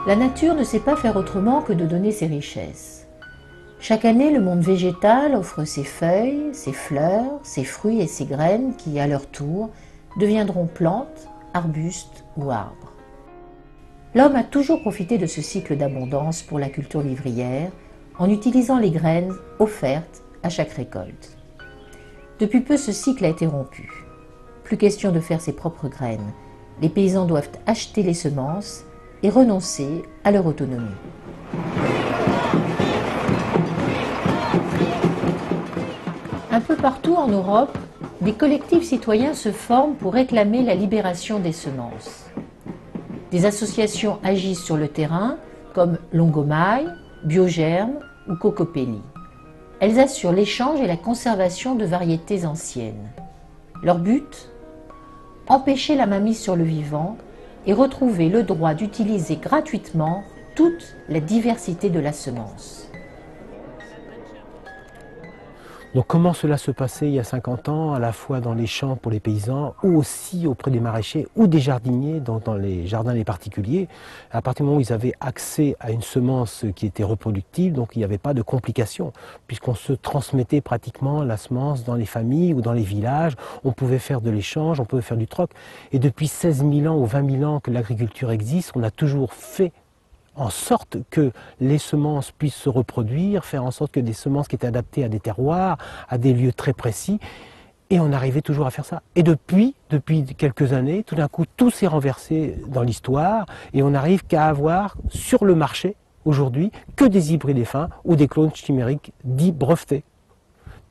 La nature ne sait pas faire autrement que de donner ses richesses. Chaque année, le monde végétal offre ses feuilles, ses fleurs, ses fruits et ses graines qui, à leur tour, deviendront plantes, arbustes ou arbres. L'homme a toujours profité de ce cycle d'abondance pour la culture vivrière en utilisant les graines offertes à chaque récolte. Depuis peu, ce cycle a été rompu. Plus question de faire ses propres graines. Les paysans doivent acheter les semences et renoncer à leur autonomie. Un peu partout en Europe, des collectifs citoyens se forment pour réclamer la libération des semences. Des associations agissent sur le terrain comme Longomaille, Biogerme ou Cocopelli. Elles assurent l'échange et la conservation de variétés anciennes. Leur but ? Empêcher la mainmise sur le vivant et retrouver le droit d'utiliser gratuitement toute la diversité de la semence. Donc comment cela se passait il y a 50 ans, à la fois dans les champs pour les paysans, ou aussi auprès des maraîchers ou des jardiniers, dans les jardins des particuliers. À partir du moment où ils avaient accès à une semence qui était reproductive, donc il n'y avait pas de complications, puisqu'on se transmettait pratiquement la semence dans les familles ou dans les villages, on pouvait faire de l'échange, on pouvait faire du troc. Et depuis 16 000 ans ou 20 000 ans que l'agriculture existe, on a toujours fait en sorte que les semences puissent se reproduire, faire en sorte que des semences qui étaient adaptées à des terroirs, à des lieux très précis, et on arrivait toujours à faire ça. Et depuis quelques années, tout d'un coup, tout s'est renversé dans l'histoire, et on n'arrive qu'à avoir sur le marché, aujourd'hui, que des hybrides fins ou des clones chimériques dits brevetés.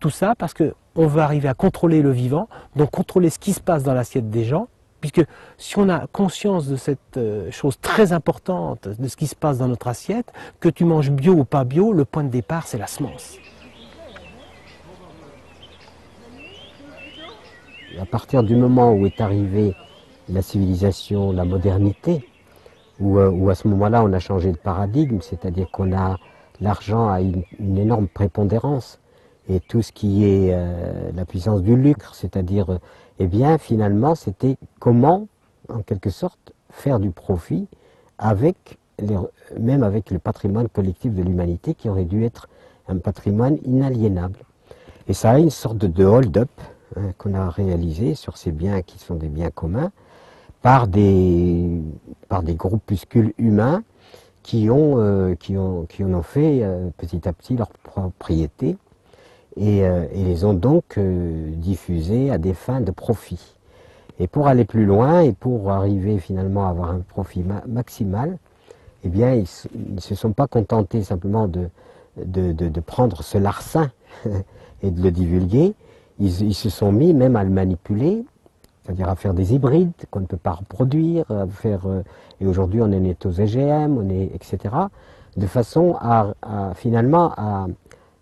Tout ça parce qu'on veut arriver à contrôler le vivant, donc contrôler ce qui se passe dans l'assiette des gens, puisque si on a conscience de cette chose très importante, de ce qui se passe dans notre assiette, que tu manges bio ou pas bio, le point de départ, c'est la semence. À partir du moment où est arrivée la civilisation, la modernité, où à ce moment-là on a changé de paradigme, c'est-à-dire qu'on a l'argent a une énorme prépondérance, et tout ce qui est la puissance du lucre, c'est-à-dire eh bien, finalement, c'était comment, en quelque sorte, faire du profit même avec le patrimoine collectif de l'humanité qui aurait dû être un patrimoine inaliénable. Et ça a une sorte de hold-up qu'on a réalisé sur ces biens qui sont des biens communs par des groupuscules humains qui en ont fait petit à petit leur propriété. Et les ont donc diffusés à des fins de profit. Et pour aller plus loin et pour arriver finalement à avoir un profit maximal, eh bien ils ne se sont pas contentés simplement de prendre ce larcin et de le divulguer, ils se sont mis même à le manipuler, c'est-à-dire à faire des hybrides qu'on ne peut pas reproduire, et aujourd'hui on en est aux OGM, etc., de façon finalement à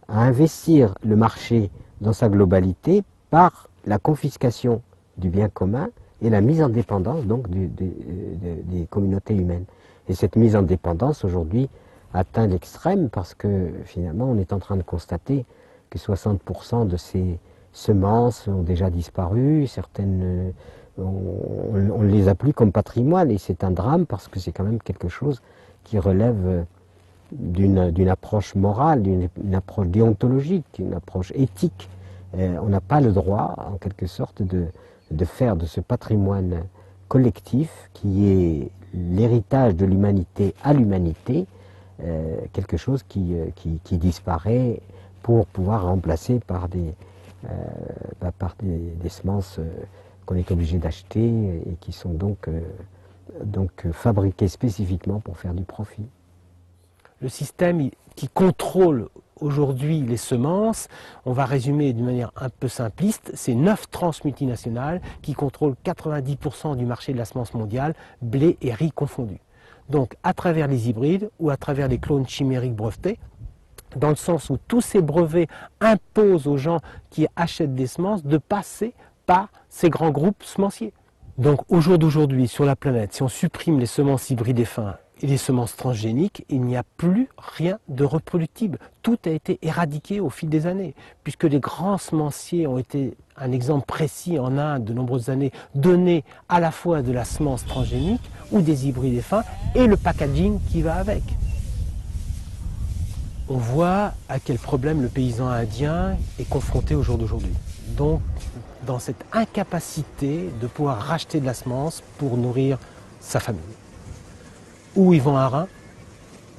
investir le marché dans sa globalité par la confiscation du bien commun et la mise en dépendance donc des communautés humaines. Et cette mise en dépendance aujourd'hui atteint l'extrême parce que finalement on est en train de constater que 60% de ces semences ont déjà disparu, certaines on ne les a plus comme patrimoine, et c'est un drame parce que c'est quand même quelque chose qui relève d'une approche morale, d'une approche déontologique, d'une approche éthique. On n'a pas le droit, en quelque sorte, de faire de ce patrimoine collectif, qui est l'héritage de l'humanité à l'humanité, quelque chose qui disparaît pour pouvoir remplacer par des semences qu'on est obligé d'acheter et qui sont donc fabriquées spécifiquement pour faire du profit. Le système qui contrôle aujourd'hui les semences, on va résumer d'une manière un peu simpliste, c'est 9 transmultinationales qui contrôlent 90% du marché de la semence mondiale, blé et riz confondus. Donc à travers les hybrides ou à travers les clones chimériques brevetés, dans le sens où tous ces brevets imposent aux gens qui achètent des semences de passer par ces grands groupes semenciers. Donc au jour d'aujourd'hui, sur la planète, si on supprime les semences hybrides et fins et les semences transgéniques, il n'y a plus rien de reproductible. Tout a été éradiqué au fil des années, puisque les grands semenciers ont été un exemple précis en Inde de nombreuses années, donner à la fois de la semence transgénique ou des hybrides F1 et le packaging qui va avec. On voit à quel problème le paysan indien est confronté au jour d'aujourd'hui. Donc, dans cette incapacité de pouvoir racheter de la semence pour nourrir sa famille. Ou il vend un rein,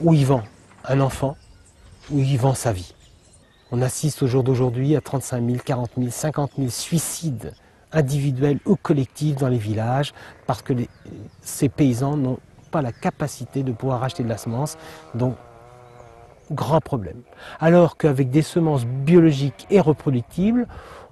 ou il vend un enfant, ou il vend sa vie. On assiste au jour d'aujourd'hui à 35 000, 40 000, 50 000 suicides individuels ou collectifs dans les villages parce que ces paysans n'ont pas la capacité de pouvoir acheter de la semence. Donc, grand problème. Alors qu'avec des semences biologiques et reproductibles,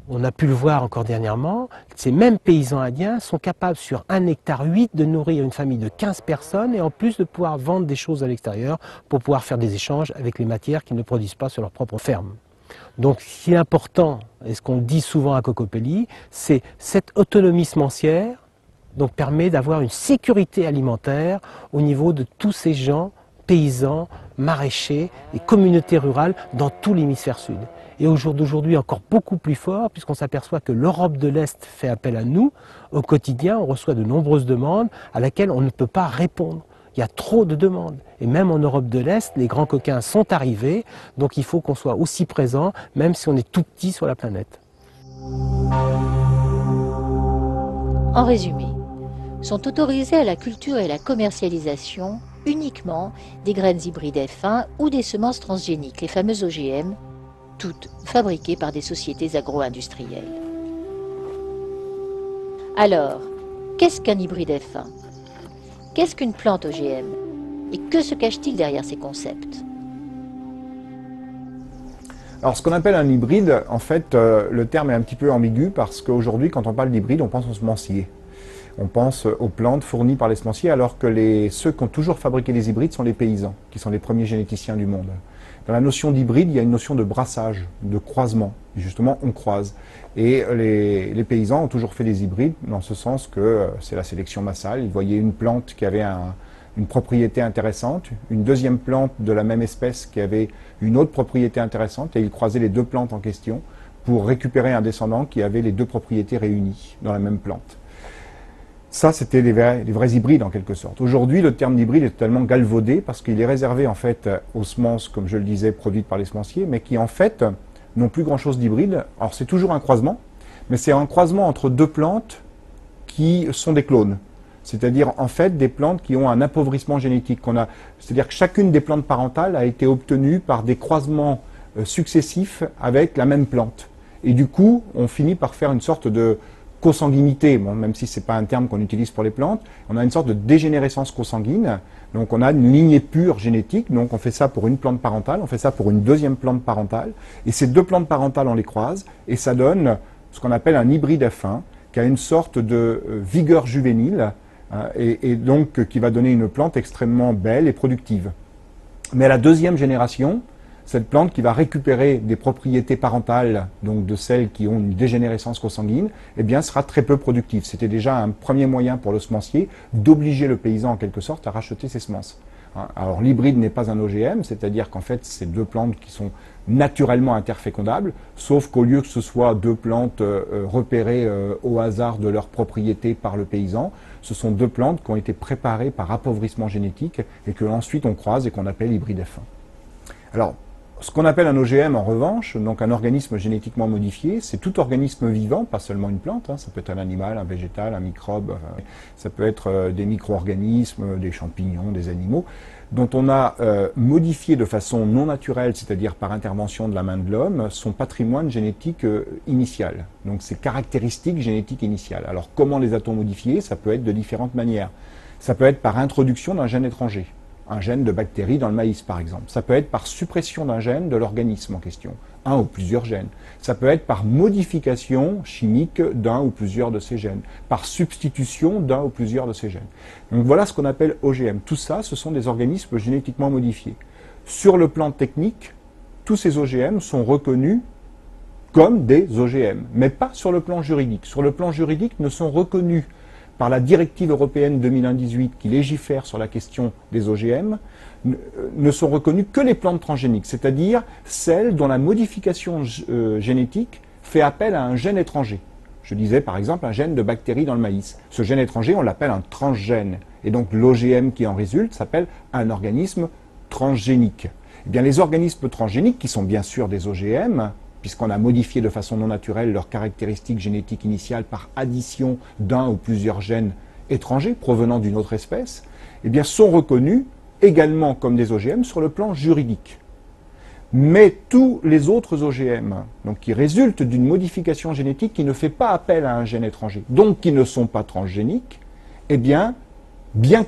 on a pu le voir encore dernièrement, ces mêmes paysans indiens sont capables sur 1,8 hectare de nourrir une famille de 15 personnes et en plus de pouvoir vendre des choses à l'extérieur pour pouvoir faire des échanges avec les matières qu'ils ne produisent pas sur leur propre ferme. Donc ce qui est important, et ce qu'on dit souvent à Cocopelli, c'est cette autonomie semencière donc permet d'avoir une sécurité alimentaire au niveau de tous ces gens, paysans, maraîchers et communautés rurales dans tout l'hémisphère sud. Et au jour d'aujourd'hui encore beaucoup plus fort puisqu'on s'aperçoit que l'Europe de l'Est fait appel à nous. Au quotidien, on reçoit de nombreuses demandes à laquelle on ne peut pas répondre. Il y a trop de demandes. Et même en Europe de l'Est, les grands coquins sont arrivés. Donc il faut qu'on soit aussi présent, même si on est tout petit sur la planète. En résumé, sont autorisés à la culture et à la commercialisation uniquement des graines hybrides F1 ou des semences transgéniques, les fameuses OGM, toutes fabriquées par des sociétés agro-industrielles. Alors, qu'est-ce qu'un hybride F1? Qu'est-ce qu'une plante OGM? Et que se cache-t-il derrière ces concepts? Alors, ce qu'on appelle un hybride, en fait, le terme est un petit peu ambigu parce qu'aujourd'hui, quand on parle d'hybride, on pense aux semenciers. On pense aux plantes fournies par les semenciers, alors que ceux qui ont toujours fabriqué les hybrides sont les paysans, qui sont les premiers généticiens du monde. Dans la notion d'hybride, il y a une notion de brassage, de croisement. Et justement, on croise. Et les paysans ont toujours fait des hybrides, dans ce sens que c'est la sélection massale. Ils voyaient une plante qui avait une propriété intéressante, une deuxième plante de la même espèce qui avait une autre propriété intéressante, et ils croisaient les deux plantes en question pour récupérer un descendant qui avait les deux propriétés réunies dans la même plante. Ça, c'était les vrais hybrides en quelque sorte. Aujourd'hui, le terme d'hybride est totalement galvaudé parce qu'il est réservé en fait aux semences, comme je le disais, produites par les semenciers, mais qui en fait n'ont plus grand-chose d'hybride. Alors c'est toujours un croisement, mais c'est un croisement entre deux plantes qui sont des clones. C'est-à-dire en fait des plantes qui ont un appauvrissement génétique. C'est-à-dire que chacune des plantes parentales a été obtenue par des croisements successifs avec la même plante. Et du coup, on finit par faire une sorte de consanguinité, bon, même si ce n'est pas un terme qu'on utilise pour les plantes, on a une sorte de dégénérescence consanguine, donc on a une lignée pure génétique, donc on fait ça pour une plante parentale, on fait ça pour une deuxième plante parentale, et ces deux plantes parentales on les croise, et ça donne ce qu'on appelle un hybride F1, qui a une sorte de vigueur juvénile, et donc qui va donner une plante extrêmement belle et productive. Mais à la deuxième génération, cette plante qui va récupérer des propriétés parentales, donc de celles qui ont une dégénérescence consanguine, eh bien, sera très peu productive. C'était déjà un premier moyen pour le semencier d'obliger le paysan en quelque sorte à racheter ses semences. Alors l'hybride n'est pas un OGM, c'est-à-dire qu'en fait c'est deux plantes qui sont naturellement interfécondables, sauf qu'au lieu que ce soit deux plantes repérées au hasard de leurs propriétés par le paysan, ce sont deux plantes qui ont été préparées par appauvrissement génétique et que ensuite on croise et qu'on appelle hybride F1. Alors, ce qu'on appelle un OGM, en revanche, donc un organisme génétiquement modifié, c'est tout organisme vivant, pas seulement une plante, ça peut être un animal, un végétal, un microbe, ça peut être des micro-organismes, des champignons, des animaux, dont on a modifié de façon non naturelle, c'est-à-dire par intervention de la main de l'homme, son patrimoine génétique initial, donc ses caractéristiques génétiques initiales. Alors comment les a-t-on modifiées? Ça peut être de différentes manières. Ça peut être par introduction d'un gène étranger. Un gène de bactérie dans le maïs, par exemple. Ça peut être par suppression d'un gène de l'organisme en question, un ou plusieurs gènes. Ça peut être par modification chimique d'un ou plusieurs de ces gènes, par substitution d'un ou plusieurs de ces gènes. Donc voilà ce qu'on appelle OGM. Tout ça, ce sont des organismes génétiquement modifiés. Sur le plan technique, tous ces OGM sont reconnus comme des OGM, mais pas sur le plan juridique. Sur le plan juridique, ne sont reconnus par la directive européenne 2001-18 qui légifère sur la question des OGM, ne sont reconnues que les plantes transgéniques, c'est-à-dire celles dont la modification génétique fait appel à un gène étranger. Je disais par exemple un gène de bactérie dans le maïs. Ce gène étranger, on l'appelle un transgène. Et donc l'OGM qui en résulte s'appelle un organisme transgénique. Eh bien, les organismes transgéniques, qui sont bien sûr des OGM, puisqu'on a modifié de façon non naturelle leurs caractéristiques génétiques initiales par addition d'un ou plusieurs gènes étrangers provenant d'une autre espèce, eh bien, sont reconnus également comme des OGM sur le plan juridique. Mais tous les autres OGM, donc qui résultent d'une modification génétique qui ne fait pas appel à un gène étranger, donc qui ne sont pas transgéniques, eh bien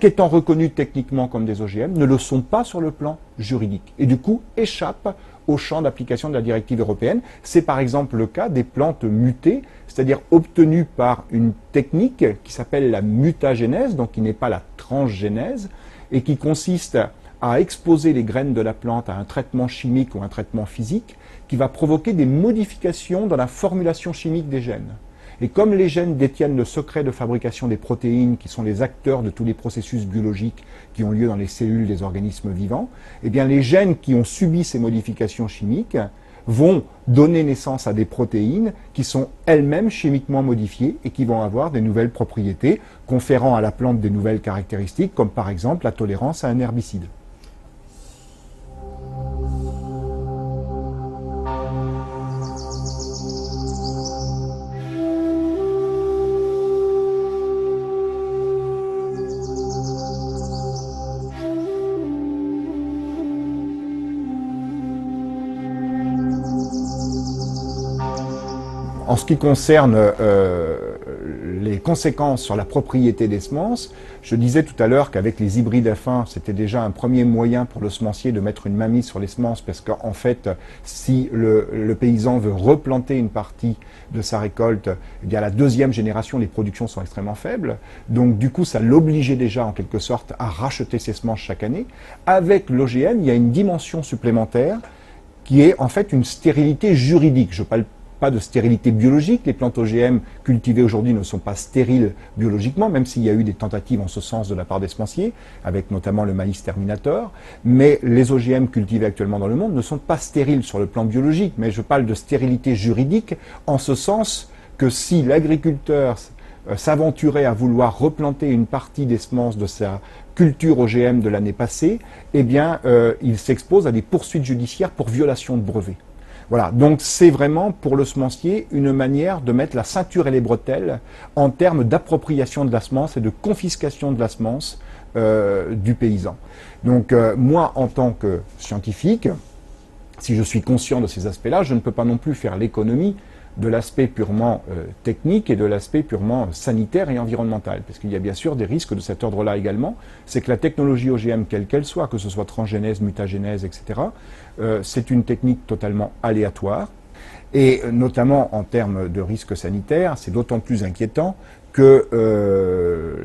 qu'étant reconnus techniquement comme des OGM, ne le sont pas sur le plan juridique. Et du coup, échappent au champ d'application de la directive européenne. C'est par exemple le cas des plantes mutées, c'est-à-dire obtenues par une technique qui s'appelle la mutagénèse, donc qui n'est pas la transgénèse, et qui consiste à exposer les graines de la plante à un traitement chimique ou un traitement physique qui va provoquer des modifications dans la formulation chimique des gènes. Et comme les gènes détiennent le secret de fabrication des protéines, qui sont les acteurs de tous les processus biologiques qui ont lieu dans les cellules des organismes vivants, eh bien les gènes qui ont subi ces modifications chimiques vont donner naissance à des protéines qui sont elles-mêmes chimiquement modifiées et qui vont avoir des nouvelles propriétés, conférant à la plante des nouvelles caractéristiques, comme par exemple la tolérance à un herbicide. En ce qui concerne les conséquences sur la propriété des semences, je disais tout à l'heure qu'avec les hybrides F1, c'était déjà un premier moyen pour le semencier de mettre une mainmise sur les semences, parce qu'en fait, si le paysan veut replanter une partie de sa récolte, eh bien, à la deuxième génération, les productions sont extrêmement faibles. Donc du coup, ça l'obligeait déjà en quelque sorte à racheter ses semences chaque année. Avec l'OGM, il y a une dimension supplémentaire qui est en fait une stérilité juridique. Je parle pas de stérilité biologique. Les plantes OGM cultivées aujourd'hui ne sont pas stériles biologiquement, même s'il y a eu des tentatives en ce sens de la part des semenciers, avec notamment le maïs terminator. Mais les OGM cultivés actuellement dans le monde ne sont pas stériles sur le plan biologique. Mais je parle de stérilité juridique en ce sens que si l'agriculteur s'aventurait à vouloir replanter une partie des semences de sa culture OGM de l'année passée, eh bien, il s'expose à des poursuites judiciaires pour violation de brevets. Voilà, donc c'est vraiment pour le semencier une manière de mettre la ceinture et les bretelles en termes d'appropriation de la semence et de confiscation de la semence du paysan. Donc moi, en tant que scientifique, si je suis conscient de ces aspects-là, je ne peux pas non plus faire l'économie de l'aspect purement technique et de l'aspect purement sanitaire et environnemental. Parce qu'il y a bien sûr des risques de cet ordre-là également. C'est que la technologie OGM, quelle qu'elle soit, que ce soit transgénèse, mutagénèse, etc., c'est une technique totalement aléatoire. Et notamment en termes de risques sanitaires, c'est d'autant plus inquiétant que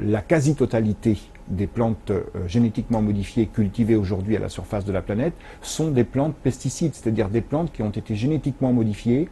la quasi-totalité des plantes génétiquement modifiées cultivées aujourd'hui à la surface de la planète sont des plantes pesticides, c'est-à-dire des plantes qui ont été génétiquement modifiées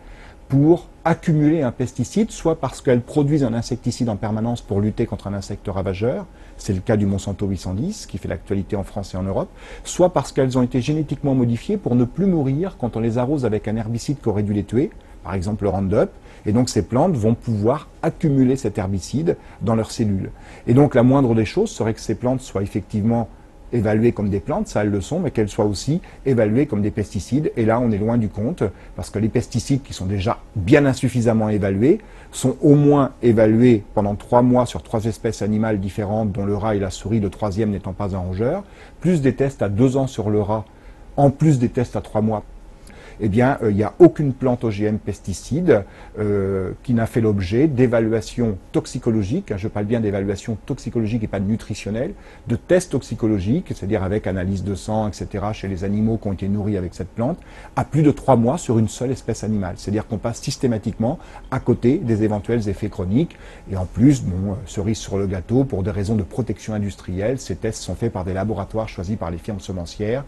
pour accumuler un pesticide, soit parce qu'elles produisent un insecticide en permanence pour lutter contre un insecte ravageur, c'est le cas du Monsanto 810 qui fait l'actualité en France et en Europe, soit parce qu'elles ont été génétiquement modifiées pour ne plus mourir quand on les arrose avec un herbicide qui aurait dû les tuer, par exemple le Roundup, et donc ces plantes vont pouvoir accumuler cet herbicide dans leurs cellules. Et donc la moindre des choses serait que ces plantes soient effectivement évaluées comme des plantes, ça elles le sont, mais qu'elles soient aussi évaluées comme des pesticides. Et là, on est loin du compte, parce que les pesticides qui sont déjà bien insuffisamment évalués sont au moins évalués pendant 3 mois sur 3 espèces animales différentes, dont le rat et la souris, le troisième n'étant pas un rongeur, plus des tests à 2 ans sur le rat, en plus des tests à 3 mois. Eh bien, il n'y a aucune plante OGM pesticide qui n'a fait l'objet d'évaluations toxicologiques, je parle bien d'évaluations toxicologiques et pas nutritionnelles, de tests toxicologiques, c'est-à-dire avec analyse de sang, etc., chez les animaux qui ont été nourris avec cette plante, à plus de 3 mois sur une seule espèce animale. C'est-à-dire qu'on passe systématiquement à côté des éventuels effets chroniques. Et en plus, bon, cerise sur le gâteau, pour des raisons de protection industrielle, ces tests sont faits par des laboratoires choisis par les firmes semencières,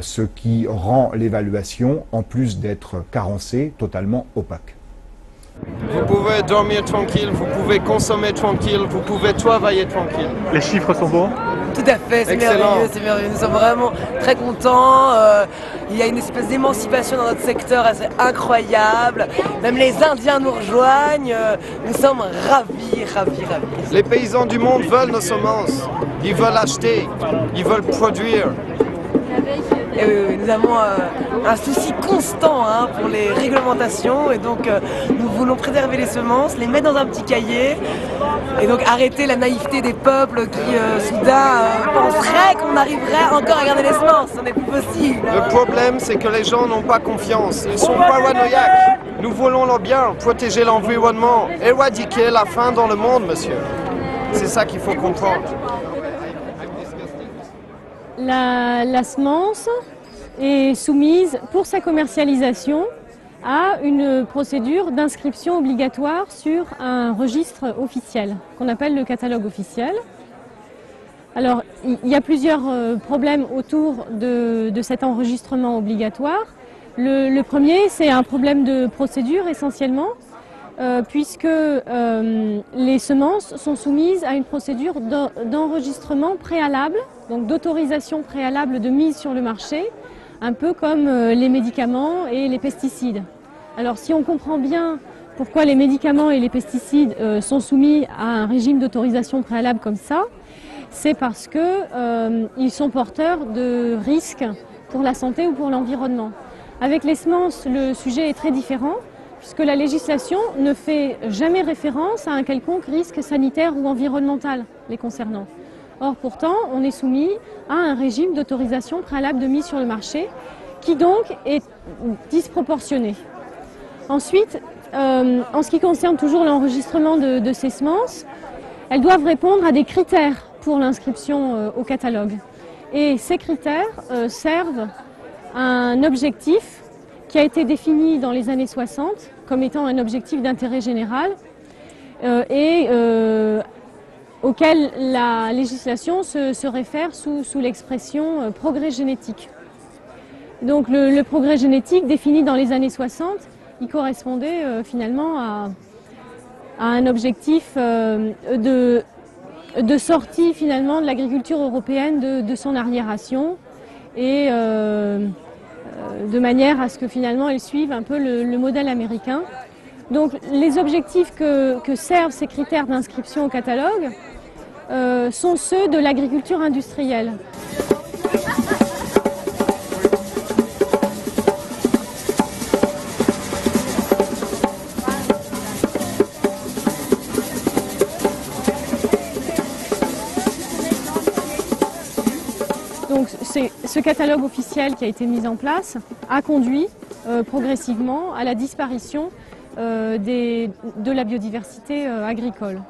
ce qui rend l'évaluation, en plus d'être carencée, totalement opaque. Vous pouvez dormir tranquille, vous pouvez consommer tranquille, vous pouvez travailler tranquille. Les chiffres sont bons? Tout à fait, c'est merveilleux, c'est merveilleux. Nous sommes vraiment très contents. Il y a une espèce d'émancipation dans notre secteur assez incroyable. Même les Indiens nous rejoignent. Nous sommes ravis, ravis, ravis. Les paysans du monde veulent nos semences. Ils veulent acheter, ils veulent produire. Et oui, nous avons un souci constant pour les réglementations et donc nous voulons préserver les semences, les mettre dans un petit cahier et donc arrêter la naïveté des peuples qui soudain penseraient qu'on arriverait encore à garder les semences. Ce n'est plus possible. Le problème, c'est que les gens n'ont pas confiance. Ils sont paranoïaques. Nous voulons leur bien, protéger l'environnement, éradiquer la faim dans le monde, monsieur. C'est ça qu'il faut comprendre. La semence est soumise pour sa commercialisation à une procédure d'inscription obligatoire sur un registre officiel qu'on appelle le catalogue officiel. Alors il y a plusieurs problèmes autour de cet enregistrement obligatoire. Le premier, c'est un problème de procédure essentiellement, puisque les semences sont soumises à une procédure d'enregistrement préalable, donc d'autorisation préalable de mise sur le marché, un peu comme les médicaments et les pesticides. Alors si on comprend bien pourquoi les médicaments et les pesticides sont soumis à un régime d'autorisation préalable comme ça, c'est parce qu'ils sont porteurs de risques pour la santé ou pour l'environnement. Avec les semences, le sujet est très différent, puisque la législation ne fait jamais référence à un quelconque risque sanitaire ou environnemental les concernant. Or pourtant, on est soumis à un régime d'autorisation préalable de mise sur le marché, qui donc est disproportionné. Ensuite, en ce qui concerne toujours l'enregistrement de ces semences, elles doivent répondre à des critères pour l'inscription au catalogue. Et ces critères servent à un objectif qui a été défini dans les années 60 comme étant un objectif d'intérêt général auquel la législation se réfère sous l'expression progrès génétique. Donc le progrès génétique défini dans les années 60, il correspondait finalement à un objectif de sortie finalement de l'agriculture européenne de son arriération et de manière à ce que finalement elle suive un peu le modèle américain. Donc les objectifs que servent ces critères d'inscription au catalogue sont ceux de l'agriculture industrielle. Donc ce catalogue officiel qui a été mis en place a conduit progressivement à la disparition de la biodiversité agricole.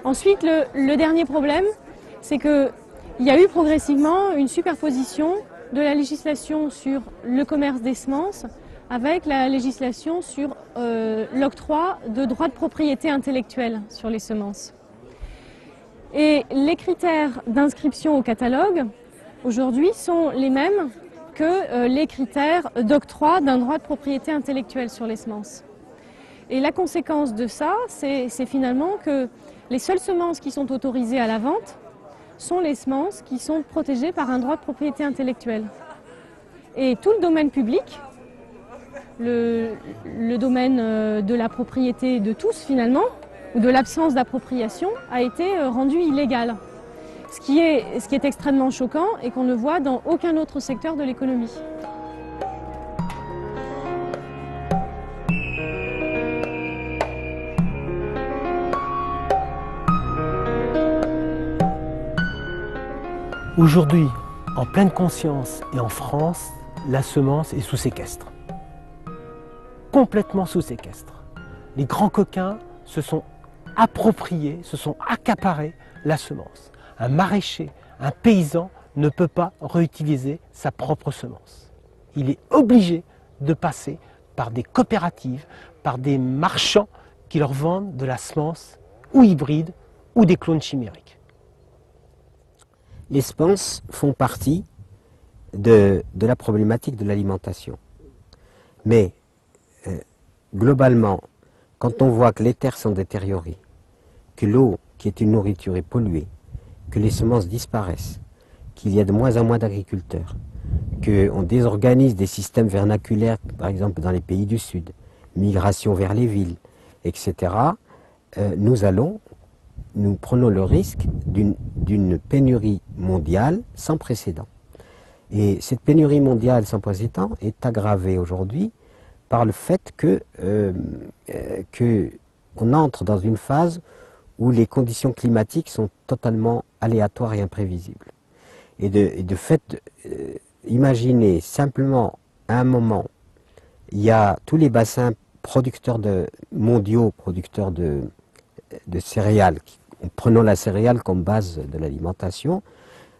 Ensuite, le dernier problème, c'est qu'il y a eu progressivement une superposition de la législation sur le commerce des semences avec la législation sur l'octroi de droits de propriété intellectuelle sur les semences. Et les critères d'inscription au catalogue, aujourd'hui, sont les mêmes que les critères d'octroi d'un droit de propriété intellectuelle sur les semences. Et la conséquence de ça, c'est finalement que les seules semences qui sont autorisées à la vente sont les semences qui sont protégées par un droit de propriété intellectuelle. Et tout le domaine public, le domaine de la propriété de tous finalement, ou de l'absence d'appropriation, a été rendu illégal. Ce qui est extrêmement choquant et qu'on ne voit dans aucun autre secteur de l'économie. Aujourd'hui, en pleine conscience et en France, la semence est sous séquestre. Complètement sous séquestre. Les grands coquins se sont appropriés, se sont accaparés la semence. Un maraîcher, un paysan ne peut pas réutiliser sa propre semence. Il est obligé de passer par des coopératives, par des marchands qui leur vendent de la semence ou hybride ou des clones chimériques. Les semences font partie de la problématique de l'alimentation. Mais globalement, quand on voit que les terres sont détériorées, que l'eau, qui est une nourriture, est polluée, que les semences disparaissent, qu'il y a de moins en moins d'agriculteurs, qu'on désorganise des systèmes vernaculaires, par exemple dans les pays du Sud, migration vers les villes, etc., nous prenons le risque d'une pénurie mondiale sans précédent. Et cette pénurie mondiale sans précédent est aggravée aujourd'hui par le fait qu'on entre dans une phase où les conditions climatiques sont totalement aléatoires et imprévisibles. Et de fait, imaginez simplement à un moment, il y a tous les bassins mondiaux producteurs de céréales, prenons la céréale comme base de l'alimentation,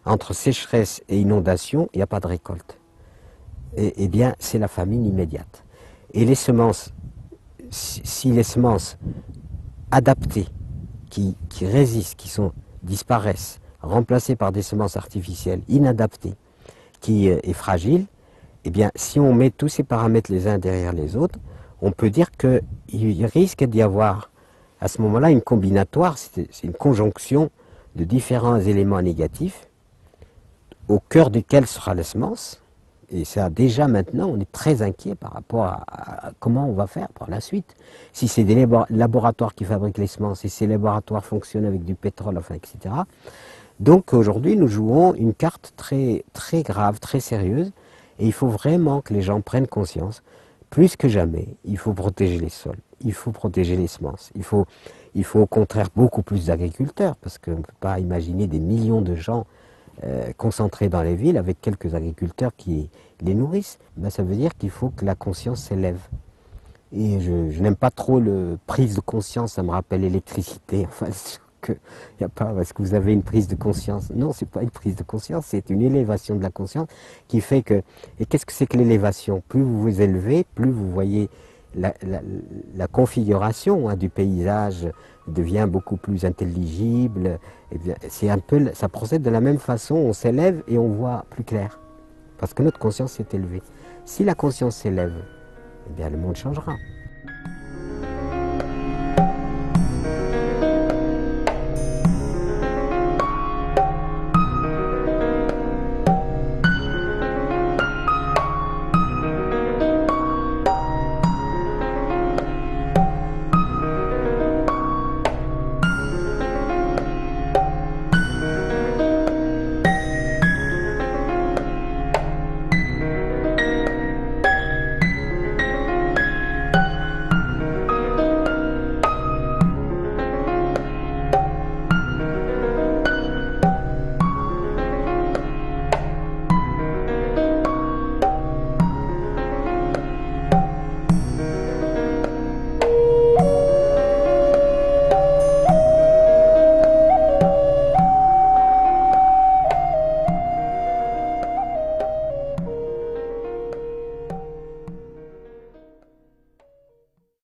entre sécheresse et inondation, il n'y a pas de récolte. Eh bien, c'est la famine immédiate. Et les semences, si les semences adaptées, qui résistent, disparaissent, remplacées par des semences artificielles inadaptées, qui est fragile, eh bien, si on met tous ces paramètres les uns derrière les autres, on peut dire qu'il risque d'y avoir, à ce moment-là, une combinatoire, c'est une conjonction de différents éléments négatifs, au cœur duquel sera la semence. Et ça, déjà maintenant, on est très inquiet par rapport à comment on va faire par la suite. Si c'est des laboratoires qui fabriquent les semences, et ces laboratoires fonctionnent avec du pétrole, enfin, etc. Donc aujourd'hui, nous jouons une carte très, très grave, très sérieuse, et il faut vraiment que les gens prennent conscience. Plus que jamais, il faut protéger les sols, il faut protéger les semences, il faut au contraire beaucoup plus d'agriculteurs, parce qu'on ne peut pas imaginer des millions de gens concentrés dans les villes avec quelques agriculteurs qui les nourrissent. Ben, ça veut dire qu'il faut que la conscience s'élève. Et je n'aime pas trop le prise de conscience, ça me rappelle l'électricité. Enfin, y a pas, est-ce que vous avez une prise de conscience? Non, c'est pas une prise de conscience, c'est une élévation de la conscience qui fait que... Et qu'est-ce que c'est que l'élévation? Plus vous vous élevez, plus vous voyez la configuration du paysage devient beaucoup plus intelligible. Et bien, c'est un peu, ça procède de la même façon, on s'élève et on voit plus clair. Parce que notre conscience s'est élevée. Si la conscience s'élève, eh bien le monde changera.